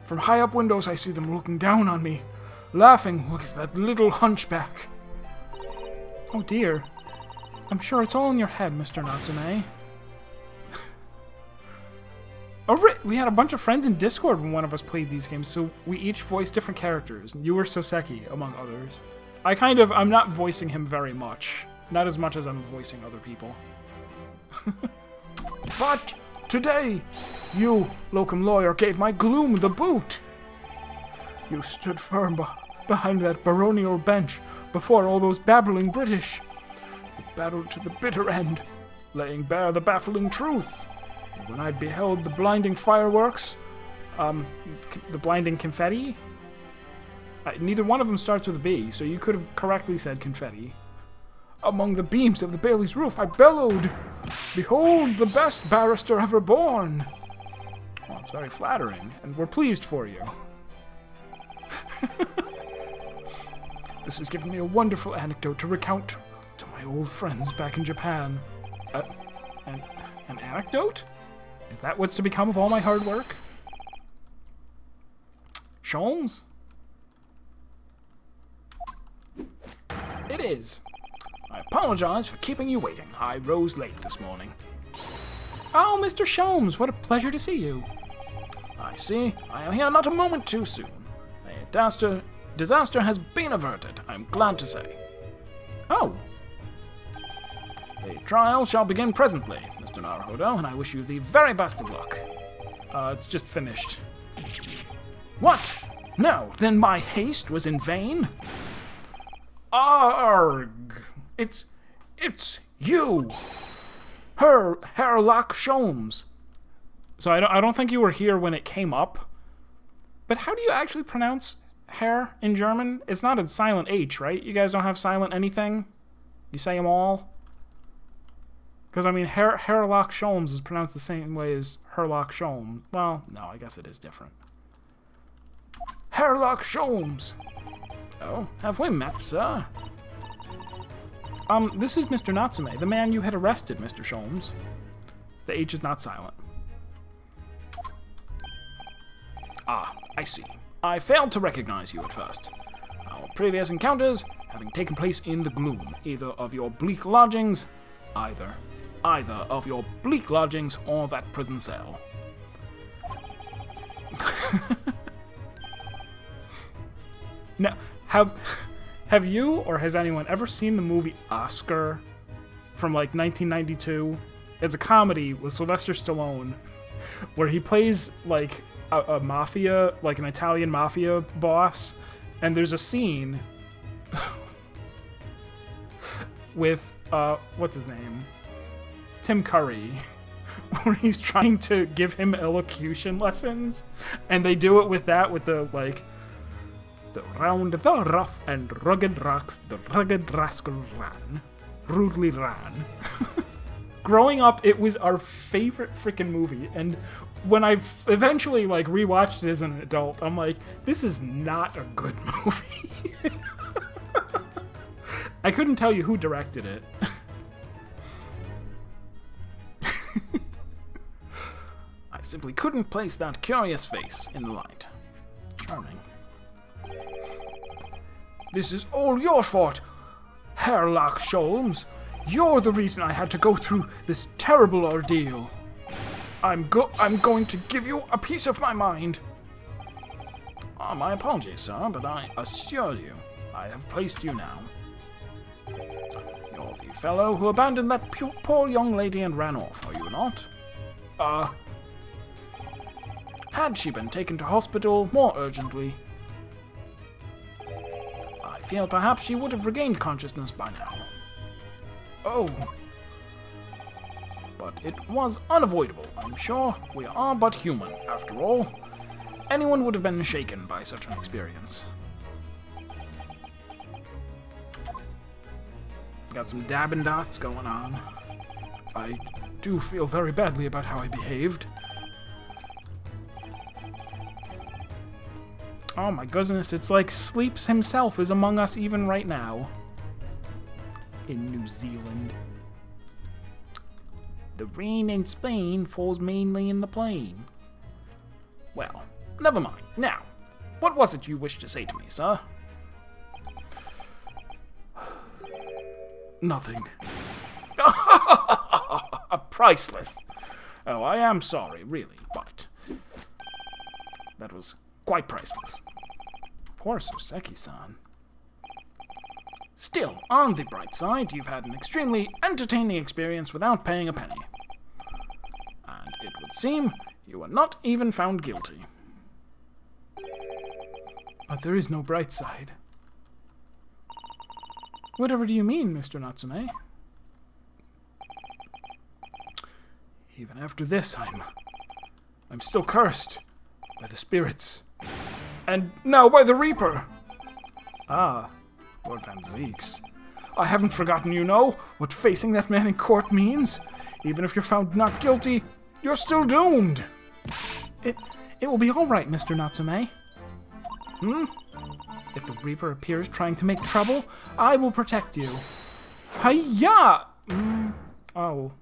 B: From high up windows, I see them looking down on me, laughing. Look at that little hunchback.
A: Oh dear. I'm sure it's all in your head, Mr. Natsume. We had a bunch of friends in Discord when one of us played these games, so we each voiced different characters. You were Soseki, among others. I'm not voicing him very much. Not as much as I'm voicing other people.
B: But today, you, Locum lawyer, gave my gloom the boot. You stood firm behind that baronial bench,
A: before all those babbling British. We battled to the bitter end, laying bare the baffling truth. And when I beheld the blinding fireworks, the blinding confetti, neither one of them starts with a B, so you could have correctly said confetti. Among the beams of the Bailey's roof, I bellowed, "Behold the best barrister ever born!" Well, it's very flattering, and we're pleased for you. This has given me a wonderful anecdote to recount to my old friends back in Japan. An anecdote? Is that what's to become of all my hard work? Sholmes? It is. I apologize for keeping you waiting. I rose late this morning. Oh, Mr. Sholmes, what a pleasure to see you. I see. I am here not a moment too soon. A disaster has been averted, I'm glad to say. Oh. The trial shall begin presently, Mr. Naruhodo, and I wish you the very best of luck. It's just finished. What? No, then my haste was in vain? Arg! It's you! Herlock Sholmes. So I don't think you were here when it came up. But how do you actually pronounce Herr in German? It's not a silent H, right? You guys don't have silent anything? You say them all? Because, I mean, Herlock Sholmes is pronounced the same way as Herlock Sholmes. Well, no, I guess it is different. Herlock Sholmes! Oh, have we met, sir? This is Mr. Natsume, the man you had arrested, Mr. Sholmes. The H is not silent. Ah, I see. I failed to recognize you at first. Our previous encounters having taken place in the gloom, either of your bleak lodgings, either of your bleak lodgings or that prison cell. Now, have you or has anyone ever seen the movie Oscar from like 1992? It's a comedy with Sylvester Stallone where he plays like a mafia, like an Italian mafia boss, and there's a scene with what's his name? Tim Curry, where he's trying to give him elocution lessons, and they do it with the like the round the rough and rugged rocks the rugged rascal rudely ran. Growing up, it was our favorite freaking movie, and when I eventually like rewatched it as an adult, I'm like, this is not a good movie. I couldn't tell you who directed it. I simply couldn't place that curious face in the light. Charming. This is all your fault, Herlock Sholmes. You're the reason I had to go through this terrible ordeal. I'm going to give you a piece of my mind. Oh, my apologies, sir, but I assure you, I have placed you now. You're the fellow who abandoned that poor young lady and ran off, are you not? Had she been taken to hospital more urgently, I feel perhaps she would have regained consciousness by now. Oh. But it was unavoidable, I'm sure. We are but human, after all. Anyone would have been shaken by such an experience. Got some dabbing dots going on. I do feel very badly about how I behaved. Oh my goodness, it's like Sleeps himself is among us even right now. In New Zealand. The rain in Spain falls mainly in the plain. Well, never mind. Now, what was it you wished to say to me, sir? Nothing. Priceless. Oh, I am sorry, really, but that was quite priceless. Poor Soseki-san. Still, on the bright side, you've had an extremely entertaining experience without paying a penny. And it would seem you were not even found guilty. But there is no bright side. Whatever do you mean, Mr. Natsume? Even after this, I'm still cursed by the spirits. And now by the Reaper! Ah, Lord Van Zeeks. I haven't forgotten, you know, what facing that man in court means. Even if you're found not guilty, you're still doomed. It will be all right, Mr. Natsume. If the Reaper appears trying to make trouble, I will protect you. Hi-ya! Oh.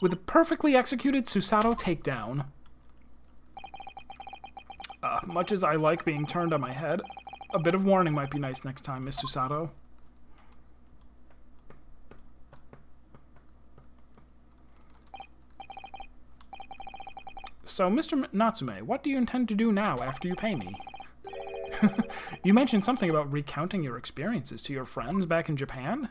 A: With a perfectly executed Susato takedown. Much as I like being turned on my head, a bit of warning might be nice next time, Miss Susato. So, Mr. Natsume, what do you intend to do now after you pay me? You mentioned something about recounting your experiences to your friends back in Japan?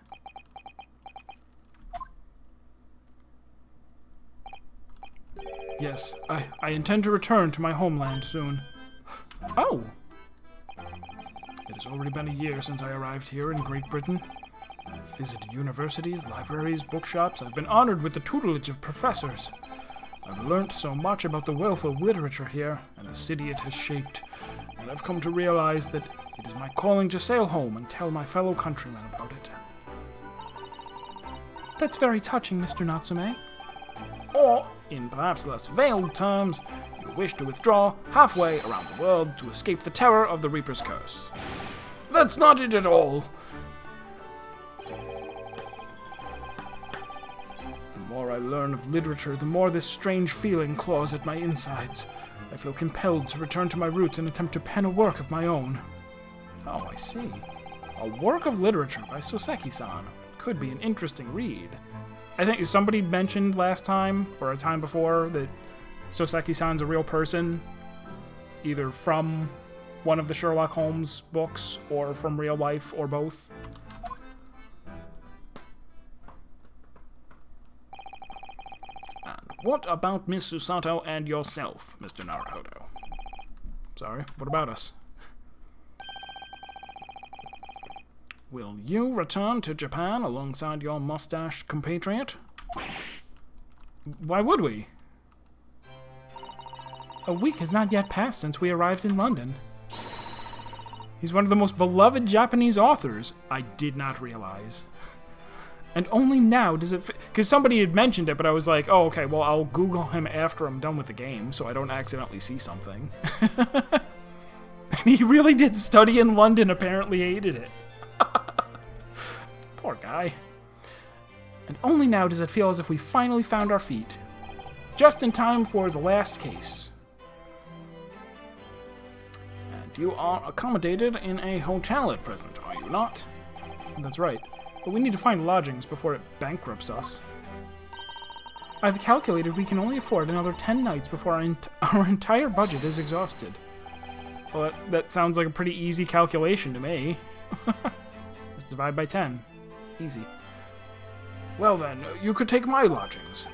A: Yes, I intend to return to my homeland soon. Oh! It has already been a year since I arrived here in Great Britain. I've visited universities, libraries, bookshops. I've been honored with the tutelage of professors. I've learnt so much about the wealth of literature here, and the city it has shaped, and I've come to realize that it is my calling to sail home and tell my fellow countrymen about it. That's very touching, Mr. Natsume. Or, in perhaps less veiled terms, you wish to withdraw halfway around the world to escape the terror of the Reaper's curse. That's not it at all. The more I learn of literature, the more this strange feeling claws at my insides. I feel compelled to return to my roots and attempt to pen a work of my own. Oh, I see. A work of literature by Soseki-san. Could be an interesting read. I think somebody mentioned last time, or a time before, that Soseki-san's a real person, either from one of the Sherlock Holmes books, or from real life, or both. And what about Miss Susato and yourself, Mr. Naruhodo? Sorry, what about us? Will you return to Japan alongside your mustached compatriot? Why would we? A week has not yet passed since we arrived in London. He's one of the most beloved Japanese authors. I did not realize. And only now does it... Because somebody had mentioned it, but I was like, oh, okay, well, I'll Google him after I'm done with the game, so I don't accidentally see something. And he really did study in London, apparently hated it. Poor guy. And only now does it feel as if we finally found our feet. Just in time for the last case. And you are accommodated in a hotel at present, are you not? That's right. But we need to find lodgings before it bankrupts us. I've calculated we can only afford another 10 nights before our entire budget is exhausted. Well, that sounds like a pretty easy calculation to me. Just divide by 10. Easy. Well then, you could take my lodgings.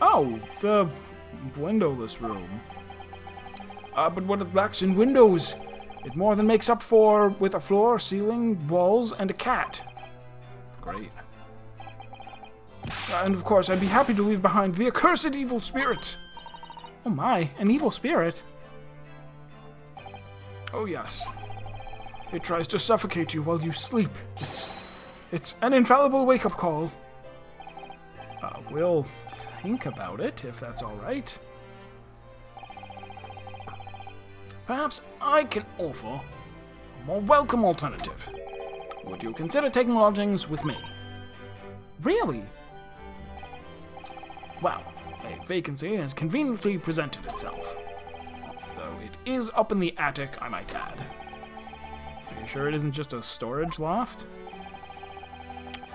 A: Oh, the windowless room. But what it lacks in windows, it more than makes up for with a floor, ceiling, walls, and a cat. Great. And of course, I'd be happy to leave behind the accursed evil spirit. Oh my, an evil spirit? Oh yes. It tries to suffocate you while you sleep. It's an infallible wake-up call. We'll think about it, if that's all right. Perhaps I can offer a more welcome alternative. Would you consider taking lodgings with me? Really? Well, a vacancy has conveniently presented itself. Though it is up in the attic, I might add. Are you sure it isn't just a storage loft?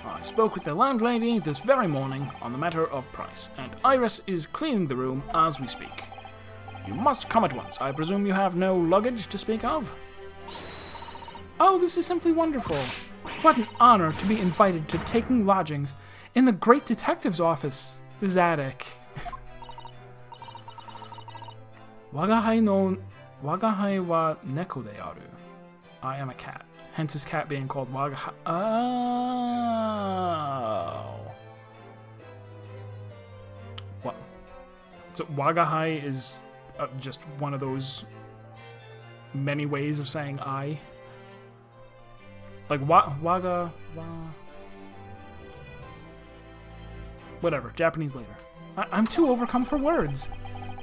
A: I spoke with the landlady this very morning on the matter of price, and Iris is cleaning the room as we speak. You must come at once. I presume you have no luggage to speak of? Oh, this is simply wonderful. What an honor to be invited to taking lodgings in the great detective's office, the Zadok. Wagahai wa neko de aru. I am a cat. hence his cat being called Wagahai. Oh. What? So Wagahai is just one of those many ways of saying I. Like whatever, Japanese later. I'm too overcome for words.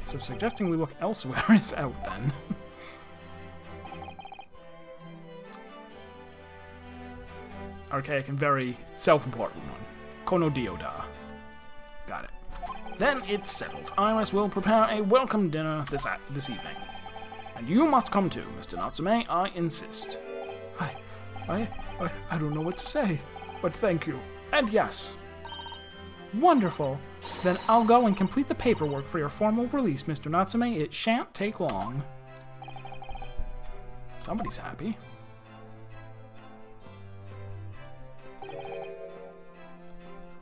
A: So suggesting we look elsewhere is out then. Archaic and very self-important one. Kono Dioda. Got it. Then it's settled. Iris will prepare a welcome dinner this evening. And you must come too, Mr. Natsume. I insist. I don't know what to say, but thank you. And yes. Wonderful. Then I'll go and complete the paperwork for your formal release, Mr. Natsume. It shan't take long. Somebody's happy.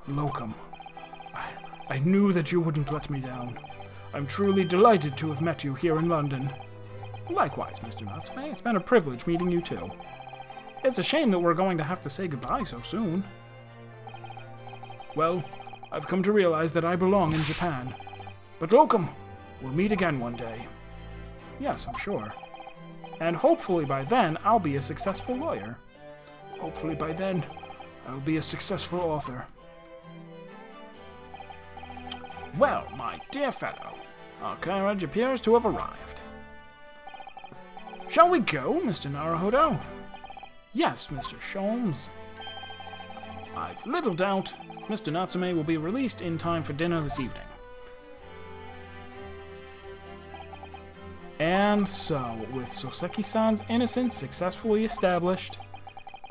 A: Locum, I knew that you wouldn't let me down. I'm truly delighted to have met you here in London. Likewise, Mr. Natsume. It's been a privilege meeting you too. It's a shame that we're going to have to say goodbye so soon. Well, I've come to realize that I belong in Japan. But Locum, we'll meet again one day. Yes, I'm sure. And hopefully by then, I'll be a successful lawyer. Hopefully by then, I'll be a successful author. Well, my dear fellow, our carriage appears to have arrived. Shall we go, Mr. Naruhodo? Yes, Mr. Sholmes. I've little doubt Mr. Natsume will be released in time for dinner this evening. And so, with Soseki-san's innocence successfully established,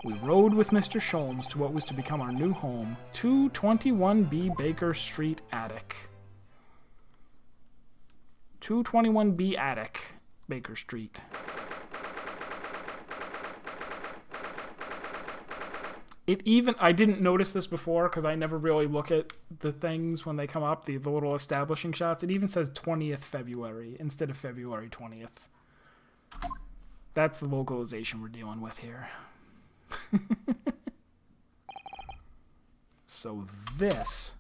A: we rode with Mr. Sholmes to what was to become our new home, 221B Baker Street Attic. 221B Attic, Baker Street. I didn't notice this before because I never really look at the things when they come up, the little establishing shots. It even says 20th February instead of February 20th. That's the localization we're dealing with here. So this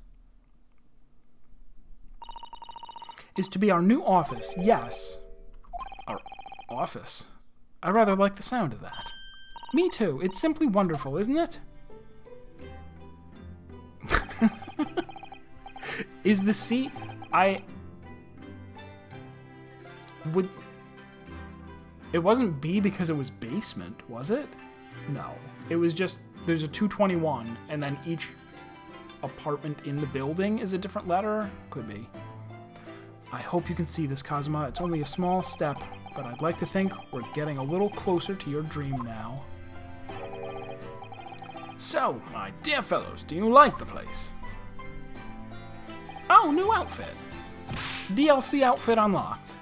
A: is to be our new office. Yes. Our office. I rather like the sound of that. Me too. It's simply wonderful, isn't it? Is the seat... It wasn't B because it was basement, was it? No. It was just... There's a 221, and then each apartment in the building is a different letter? Could be. I hope you can see this, Kazuma. It's only a small step, but I'd like to think we're getting a little closer to your dream now. So, my dear fellows, do you like the place? Oh, new outfit. DLC outfit unlocked.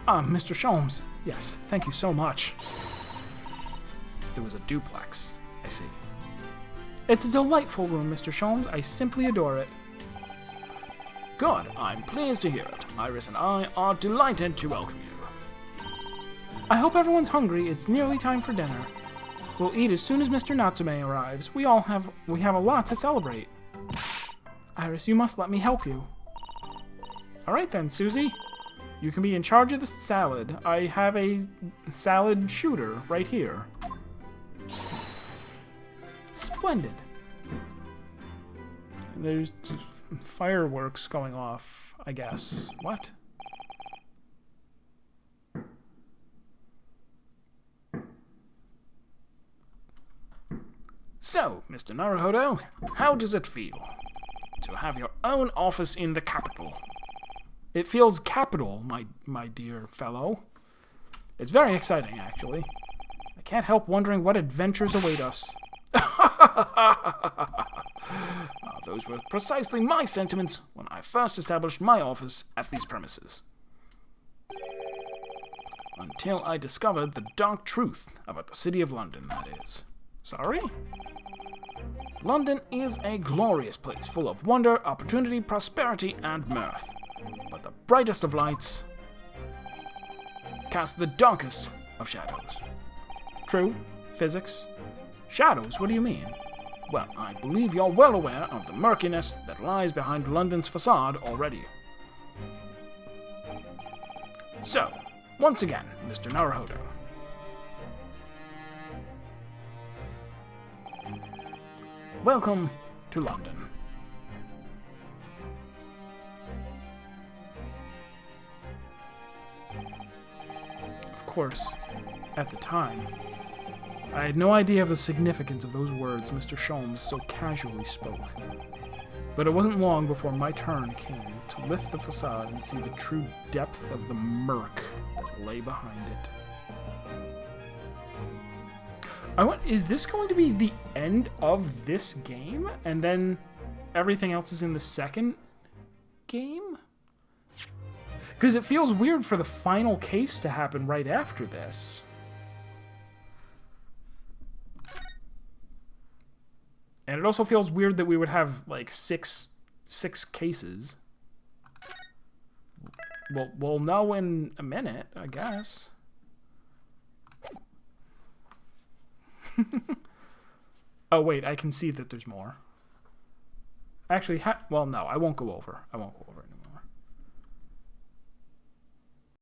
A: Mr. Sholmes. Yes, thank you so much. It was a duplex. I see. It's a delightful room, Mr. Sholmes. I simply adore it. Good. I'm pleased to hear it. Iris and I are delighted to welcome you. I hope everyone's hungry. It's nearly time for dinner. We'll eat as soon as Mr. Natsume arrives. We have a lot to celebrate. Iris, you must let me help you. Alright then, Susie. You can be in charge of the salad. I have a salad shooter right here. Splendid. There's fireworks going off, I guess. What? So, Mr. Naruhodo, how does it feel to have your own office in the capital? It feels capital, my dear fellow. It's very exciting, actually. I can't help wondering what adventures await us. Those were precisely my sentiments when I first established my office at these premises. Until I discovered the dark truth about the City of London, that is. Sorry? London is a glorious place full of wonder, opportunity, prosperity, and mirth. But the brightest of lights cast the darkest of shadows. True, Physics? Shadows, what do you mean? Well, I believe you're well aware of the murkiness that lies behind London's facade already. So, once again, Mr. Naruhodo. Welcome to London. Of course, at the time, I had no idea of the significance of those words Mr. Sholmes so casually spoke. But it wasn't long before my turn came to lift the facade and see the true depth of the murk that lay behind it. Is this going to be the end of this game? And then everything else is in the second game? Because it feels weird for the final case to happen right after this. And it also feels weird that we would have, like, six cases. We'll know in a minute, I guess. Oh, wait, I can see that there's more. Actually, well, no, I won't go over. I won't go over it now.